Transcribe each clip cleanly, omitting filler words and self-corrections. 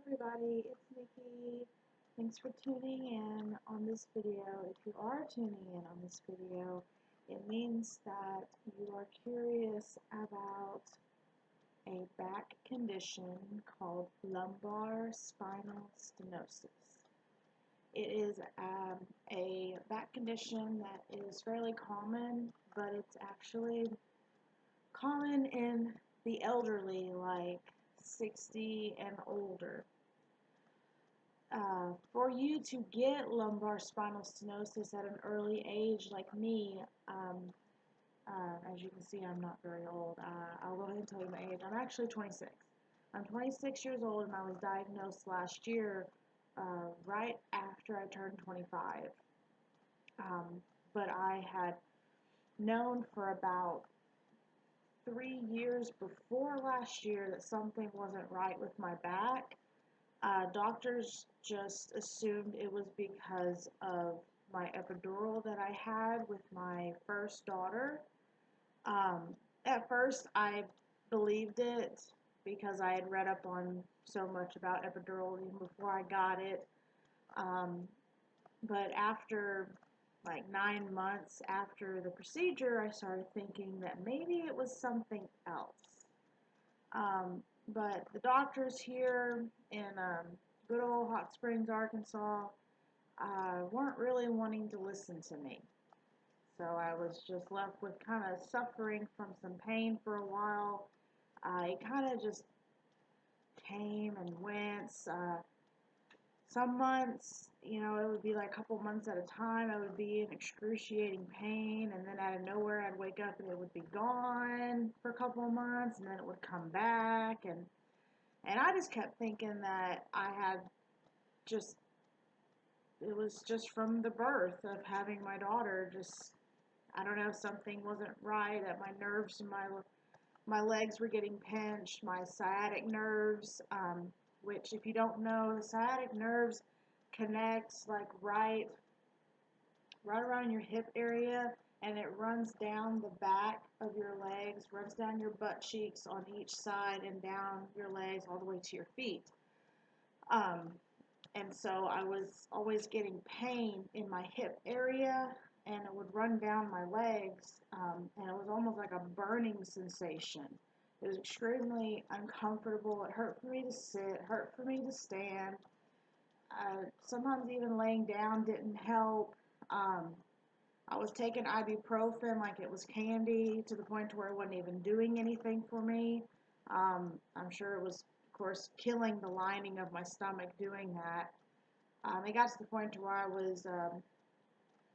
everybody, it's Nikki. Thanks for tuning in on this video. If you are tuning in on this video, it means that you are curious about a back condition called lumbar spinal stenosis. It is a back condition that is fairly common, but it's actually common in the elderly, like 60 and older. For you to get lumbar spinal stenosis at an early age, like me, as you can see, I'm not very old. I'll go ahead and tell you my age. I'm actually 26. I'm 26 years old, and I was diagnosed last year, right after I turned 25. But I had known for about 3 years before last year that something wasn't right with my back. Doctors just assumed it was because of my epidural that I had with my first daughter. At first, I believed it because I had read up on so much about epidural even before I got it. But after like 9 months after the procedure, I started thinking that maybe it was something else. But the doctors here in good old Hot Springs, Arkansas, weren't really wanting to listen to me. So I was just left with kind of suffering from some pain for a while. It kind of just came and went. Some months, it would be like a couple months at a time. I would be in excruciating pain, and then out of nowhere, I'd wake up and it would be gone for a couple of months, and then it would come back, and I just kept thinking that it was just from the birth of having my daughter. Just, I don't know, something wasn't right, that my nerves and my legs were getting pinched, my sciatic nerves, which, if you don't know, the sciatic nerves connects like right around your hip area, and it runs down the back of your legs, runs down your butt cheeks on each side, and down your legs all the way to your feet. And so I was always getting pain in my hip area, and it would run down my legs, and it was almost like a burning sensation. It was extremely uncomfortable. It hurt for me to sit, hurt for me to stand. Sometimes even laying down didn't help. I was taking ibuprofen like it was candy, to the point to where it wasn't even doing anything for me. I'm sure it was, of course, killing the lining of my stomach doing that. It got to the point to where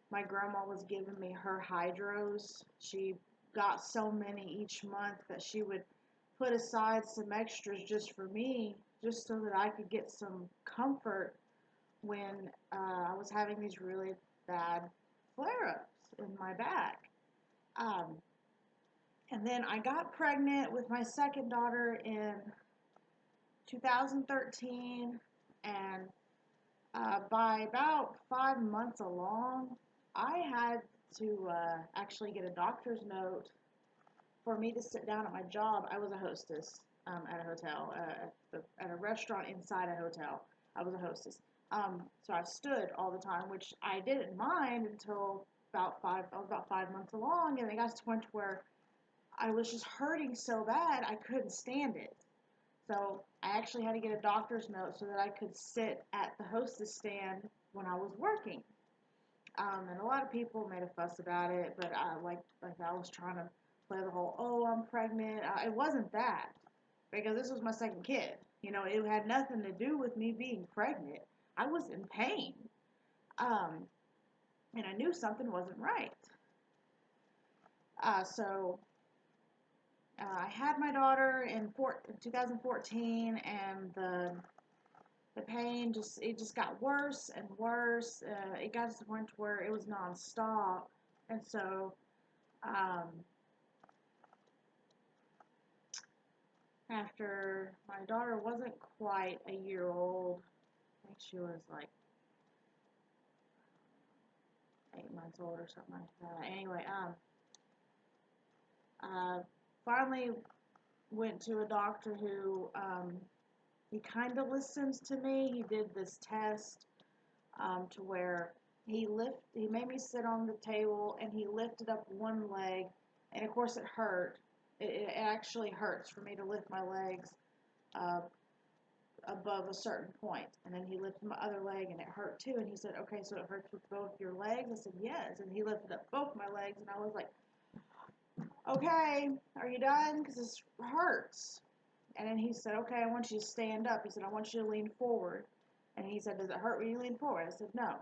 my grandma was giving me her hydros. She got so many each month that she would put aside some extras just for me, just so that I could get some comfort when I was having these really bad flare-ups in my back. And then I got pregnant with my second daughter in 2013, and by about 5 months along, I had to actually get a doctor's note for me to sit down at my job. I was a hostess at a hotel, at a restaurant inside a hotel. I was a hostess. So I stood all the time, which I didn't mind until about 5 months along, and it got to the point where I was just hurting so bad I couldn't stand it. So I actually had to get a doctor's note so that I could sit at the hostess stand when I was working. And a lot of people made a fuss about it, but I was trying to play the whole, oh, I'm pregnant. It wasn't that, because this was my second kid. It had nothing to do with me being pregnant. I was in pain, and I knew something wasn't right. So I had my daughter in 2014, and the pain just got worse and worse. It got to the point where it was nonstop, and so after my daughter wasn't quite a year old, I think she was like 8 months old or something like that. Anyway, finally went to a doctor who he kind of listens to me. He did this test to where he made me sit on the table and he lifted up one leg, and of course it hurt. It actually hurts for me to lift my legs uh, above a certain point. And then he lifted my other leg and it hurt too. And he said, okay, so it hurts with both your legs? I said, yes. And he lifted up both my legs and I was like, okay, are you done? Because this hurts. And then he said, okay, I want you to stand up. He said, I want you to lean forward. And he said, does it hurt when you lean forward? I said, no.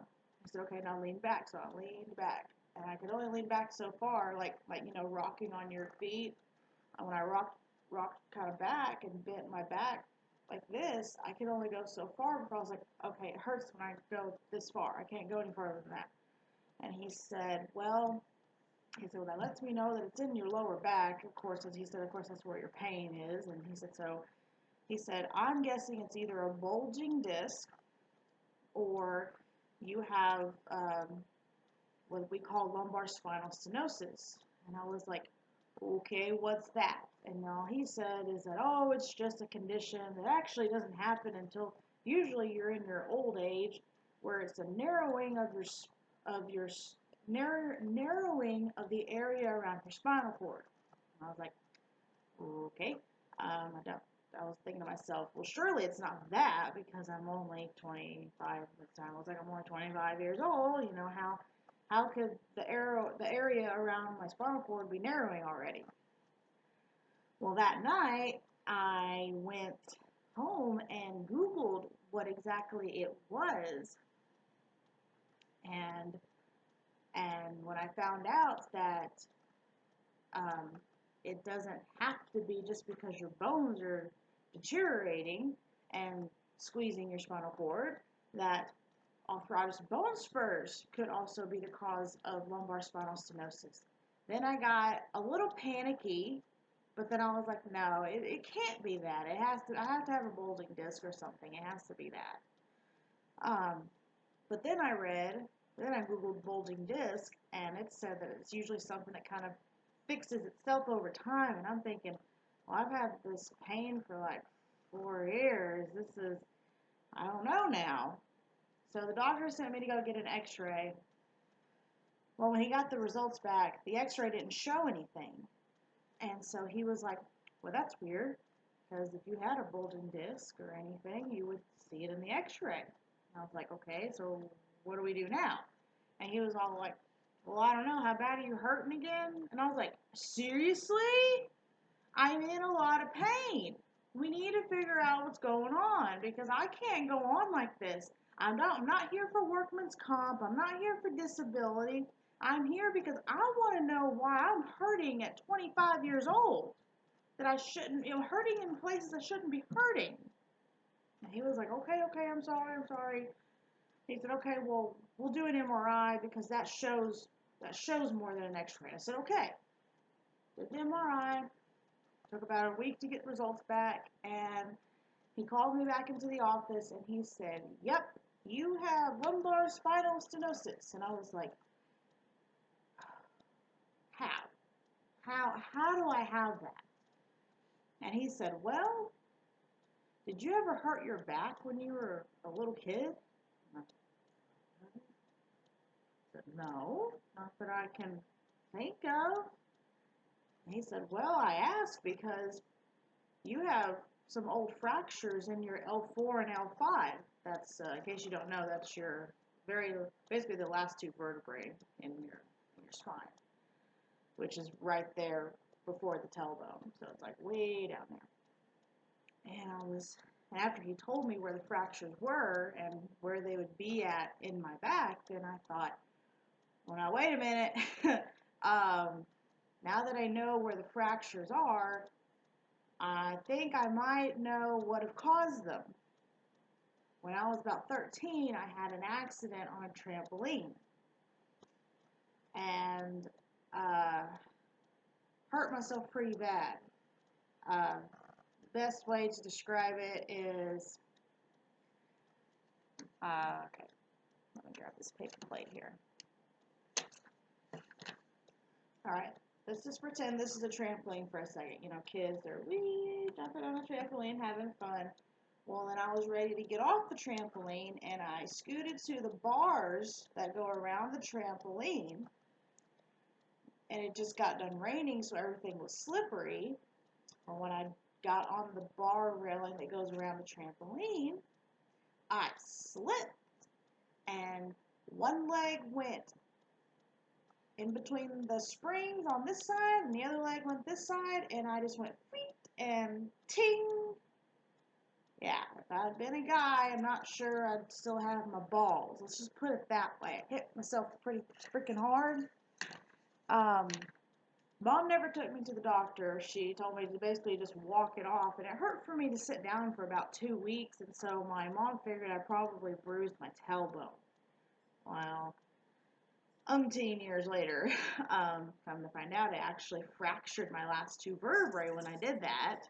He said, okay, now lean back. So I leaned back. And I could only lean back so far, like rocking on your feet. And when I rocked kind of back and bent my back like this, I could only go so far before I was like, okay, it hurts when I go this far. I can't go any further than that. And he said, well, that lets me know that it's in your lower back, of course, as he said, of course, that's where your pain is. And he said, I'm guessing it's either a bulging disc or you have what we call lumbar spinal stenosis. And I was like, okay, what's that? And all he said is that, oh, it's just a condition that actually doesn't happen until usually you're in your old age, where it's a narrowing of your narrowing of the area around your spinal cord. And I was like, okay. I was thinking to myself, well, surely it's not that because I'm only 25 at the time. I was like, I'm only 25 years old. How could the area around my spinal cord be narrowing already? Well, that night I went home and Googled what exactly it was, and when I found out that um, it doesn't have to be just because your bones are deteriorating and squeezing your spinal cord, that arthritis bone spurs could also be the cause of lumbar spinal stenosis. Then I got a little panicky, but then I was like, no, it can't be that. I have to have a bulging disc or something. It has to be that. Um, but then I Googled bulging disc, and it said that it's usually something that kind of fixes itself over time. And I'm thinking, well, I've had this pain for like 4 years. I don't know now. So the doctor sent me to go get an x-ray. Well, when he got the results back, the x-ray didn't show anything. And so he was like, well, that's weird, because if you had a bulging disc or anything, you would see it in the x-ray. And I was like, okay, so what do we do now? And he was all like, well, I don't know, how bad are you hurting again? And I was like, seriously? I'm in a lot of pain. We need to figure out what's going on because I can't go on like this. I'm not here for workman's comp. I'm not here for disability. I'm here because I want to know why I'm hurting at 25 years old. That I shouldn't, hurting in places I shouldn't be hurting. And he was like, okay, I'm sorry. He said, okay, well, we'll do an MRI because that shows more than an x-ray. I said, okay. Did the MRI. Took about a week to get results back, and he called me back into the office, and he said, yep, you have lumbar spinal stenosis. And I was like, how? How do I have that? And he said, well, did you ever hurt your back when you were a little kid? And I said, no, not that I can think of. And he said, well, I asked because you have some old fractures in your L4 and L5. That's, in case you don't know, that's basically the last two vertebrae in your spine, which is right there before the tailbone. So it's like way down there. And after he told me where the fractures were and where they would be at in my back, then I thought, well, now wait a minute. Now that I know where the fractures are, I think I might know what have caused them. When I was about 13, I had an accident on a trampoline and hurt myself pretty bad. Best way to describe it is, okay, let me grab this paper plate here. All right, let's just pretend this is a trampoline for a second. Kids are jumping on a trampoline, having fun. Well, then I was ready to get off the trampoline, and I scooted to the bars that go around the trampoline, and it just got done raining, so everything was slippery. And when I got on the bar railing that goes around the trampoline, I slipped, and one leg went in between the springs on this side, and the other leg went this side, and I just went feet and ting. Yeah, if I'd been a guy, I'm not sure I'd still have my balls. Let's just put it that way. I hit myself pretty freaking hard. Um, Mom never took me to the doctor. She told me to basically just walk it off, and it hurt for me to sit down for about 2 weeks, and so my mom figured I probably bruised my tailbone. Well, umpteen years later, come to find out, I actually fractured my last two vertebrae when I did that.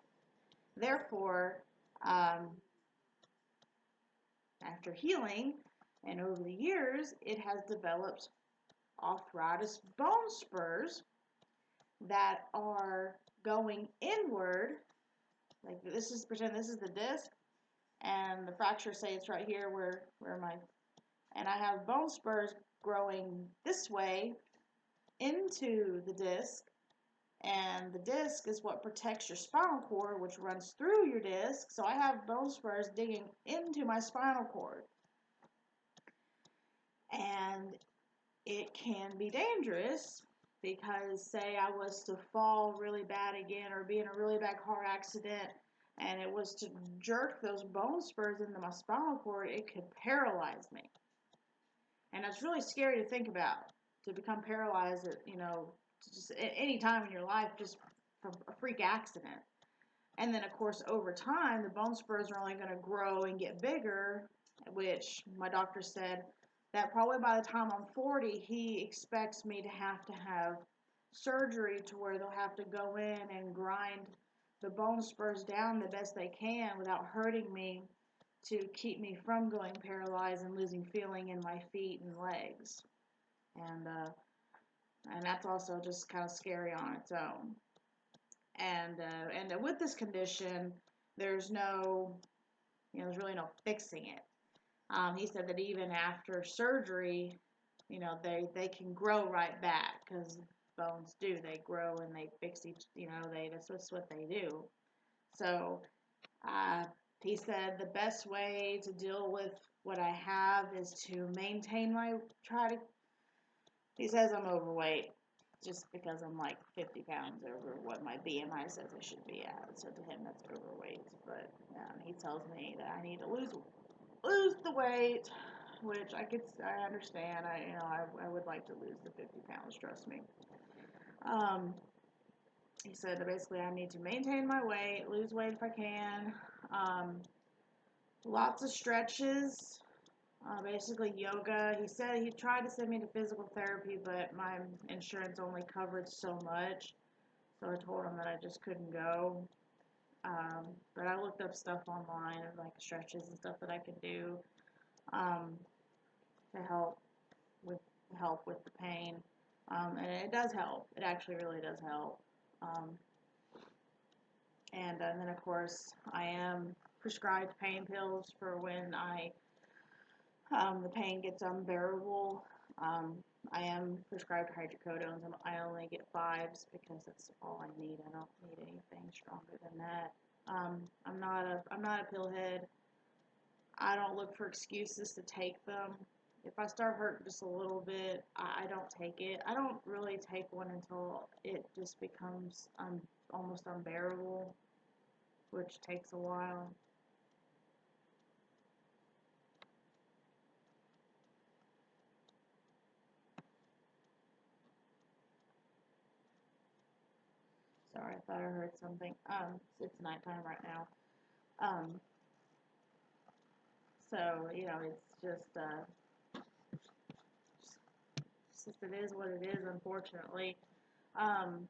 Therefore, after healing and over the years, it has developed arthritis bone spurs that are going inward. Like this is, pretend this is the disc, and the fracture, say it's right here where my, and I have bone spurs growing this way into the disc, and the disc is what protects your spinal cord, which runs through your disc. So I have bone spurs digging into my spinal cord, and it can be dangerous because, say I was to fall really bad again or be in a really bad car accident and it was to jerk those bone spurs into my spinal cord, it could paralyze me. And that's really scary to think about, to become paralyzed at, just at any time in your life just from a freak accident. And then, of course, over time, the bone spurs are only going to grow and get bigger, which my doctor said that probably by the time I'm 40, he expects me to have surgery to where they'll have to go in and grind the bone spurs down the best they can without hurting me, to keep me from going paralyzed and losing feeling in my feet and legs. And that's also just kind of scary on its own. And with this condition, there's really no fixing it. He said that even after surgery, they can grow right back, because bones do. They grow and they fix that's what they do. So he said the best way to deal with what I have is to maintain he says I'm overweight, just because I'm like 50 pounds over what my BMI says I should be at. So to him, that's overweight. But he tells me that I need to lose the weight, which I understand. I would like to lose the 50 pounds. Trust me. He said that basically I need to maintain my weight, lose weight if I can. Lots of stretches. Basically yoga. He said he tried to send me to physical therapy, but my insurance only covered so much, so I told him that I just couldn't go. But I looked up stuff online of like stretches and stuff that I could do to help with the pain, and it does help. It actually really does help. And then of course I am prescribed pain pills for when the pain gets unbearable. I am prescribed hydrocodones, and I only get 5s because that's all I need. I don't need anything stronger than that. I'm not a pillhead. I don't look for excuses to take them. If I start hurting just a little bit, I don't take it. I don't really take one until it just becomes almost unbearable, which takes a while. Sorry, I thought I heard something. It's nighttime right now. Um, so, it's just it is what it is, unfortunately. Um,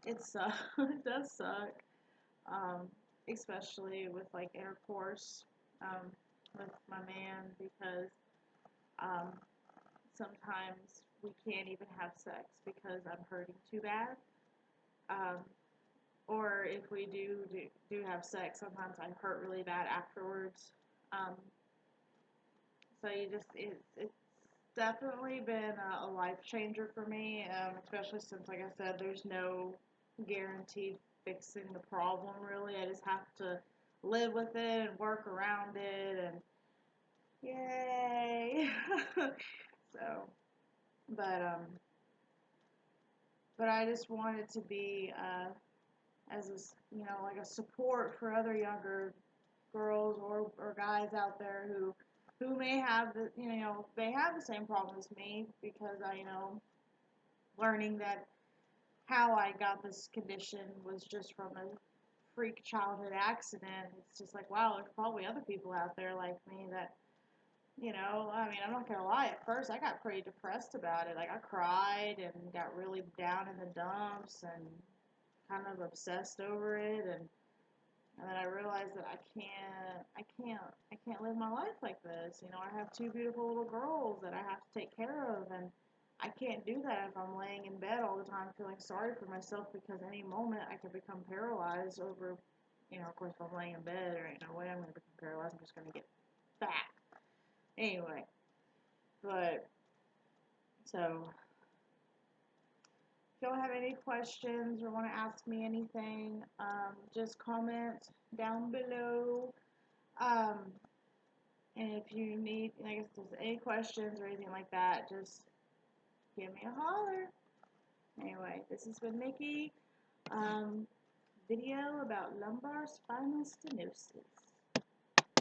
it does suck, um, especially with like intercourse, with my man, because, um, sometimes we can't even have sex because I'm hurting too bad. Um, or if we do have sex, sometimes I hurt really bad afterwards. Um, so it's definitely been a life changer for me, especially since, like I said, there's no guaranteed fixing the problem really. I just have to live with it and work around it, and yay. So, but but I just wanted to be as a, like a support for other younger girls or guys out there who may have they have the same problem as me, because I learning that how I got this condition was just from a freak childhood accident. It's just like, wow, there's probably other people out there like me that, I mean, I'm not gonna lie, at first I got pretty depressed about it. Like, I cried and got really down in the dumps and kind of obsessed over it, and then I realized that I can't live my life like this. I have two beautiful little girls that I have to take care of, and I can't do that if I'm laying in bed all the time feeling sorry for myself, because any moment I could become paralyzed over, of course, if I'm laying in bed, or, way I'm going to become paralyzed, I'm just going to get fat. Anyway, but, so, if y'all have any questions or want to ask me anything, just comment down below. Um, And if you need, like, if there's any questions or anything like that, just give me a holler. Anyway, this has been Nikki. Video about lumbar spinal stenosis.